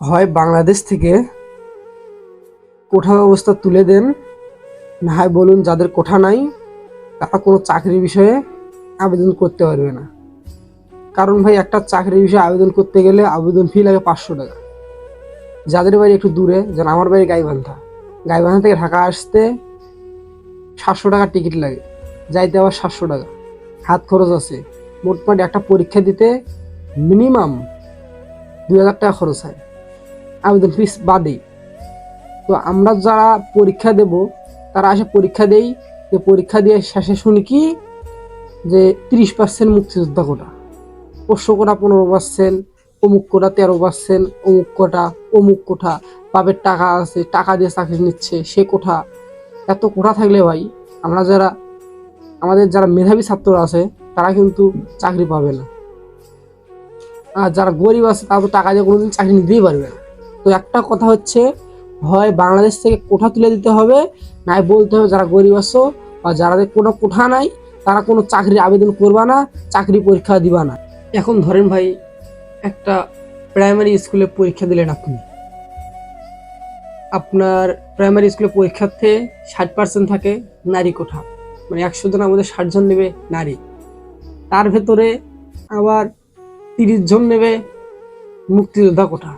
হয় বাংলাদেশ থেকে কোঠা ব্যবস্থা তুলে দেন, না হয় বলুন যাদের কোঠা নাই তারা কোনো চাকরির বিষয়ে আবেদন করতে পারবে না। কারণ ভাই, একটা চাকরির বিষয়ে আবেদন করতে গেলে আবেদন ফি লাগে 500 টাকা। যাদের বাড়ি একটু দূরে, যেন আমার বাড়ি গাইবান্ধা, গাইবান্ধা থেকে ঢাকা আসতে 700 টাকা টিকিট লাগে, যাইতে আবার 700 টাকা, হাত খরচ আছে। মোটমাট একটা পরীক্ষা দিতে মিনিমাম 2000 টাকা খরচ হয়, আবেদন ফিস বাদেই। তো আমরা যারা পরীক্ষা দেব তারা আসে পরীক্ষা দেই, যে পরীক্ষা দিয়ে শেষে শুনি কি যে 30% মুক্তিযোদ্ধা কোটা, পোষ্য কোটা 15%, অমুক কোটা 13%, অমুক কোটা, অমুক কোঠা, বাপের টাকা আছে টাকা দিয়ে চাকরি নিচ্ছে সে কোঠা। এত কোঠা থাকলে ভাই, আমরা যারা আমাদের যারা মেধাবী ছাত্ররা আছে তারা কিন্তু চাকরি পাবে না। আর যারা গরিব আছে তারা তো টাকা দিয়ে কোনোদিন চাকরি নিতেই পারবে না। তো একটা কথা হচ্ছে, হয় বাংলাদেশ থেকে কোঠা তুলে দিতে হবে, নাই বলতে হবে যারা গরিব আছো বা যাদের কোনো কোঠা নাই তারা কোনো চাকরির আবেদন করবা না, চাকরি পরীক্ষা দিবা না। এখন ধরেন ভাই, একটা প্রাইমারি স্কুলে পরীক্ষা দিলেন আপনি, আপনার প্রাইমারি স্কুলে পরীক্ষার্থে 60% থাকে নারী কোঠা, মানে 100 জনের মধ্যে 60 জন নেবে নারী। তার ভেতরে আবার 30 জন নেবে মুক্তিযোদ্ধা কোঠা,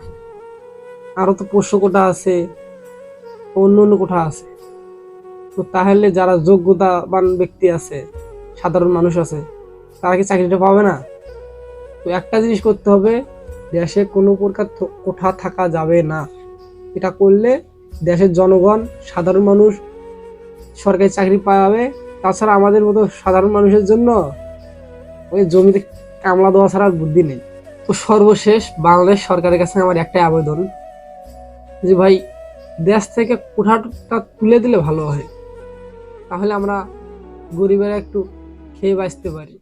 আরও তো পোষ্য কোঠা আছে, অন্য অন্য কোঠা আছে। তো তাহলে যারা যোগ্যতাবান ব্যক্তি আছে, সাধারণ মানুষ আছে, তারা কি চাকরিটা পাবে না? তো একটা জিনিস করতে হবে, দেশে কোনো প্রকার কোঠা থাকা যাবে না। এটা করলে দেশের জনগণ, সাধারণ মানুষ সরকারি চাকরি পাবে। তাছাড়া আমাদের মতো সাধারণ মানুষের জন্য ওই জমিতে কামলা দেওয়া ছাড়া আর বুদ্ধি নেই। তো সর্বশেষ বাংলাদেশ সরকারের কাছে আমার একটাই আবেদন, যে ভাই, দেশ থেকে কোঠাটা তুলে দিলে ভালো হয়, তাহলে আমরা গরিবেরা একটু খেয়ে বাঁচতে পারি।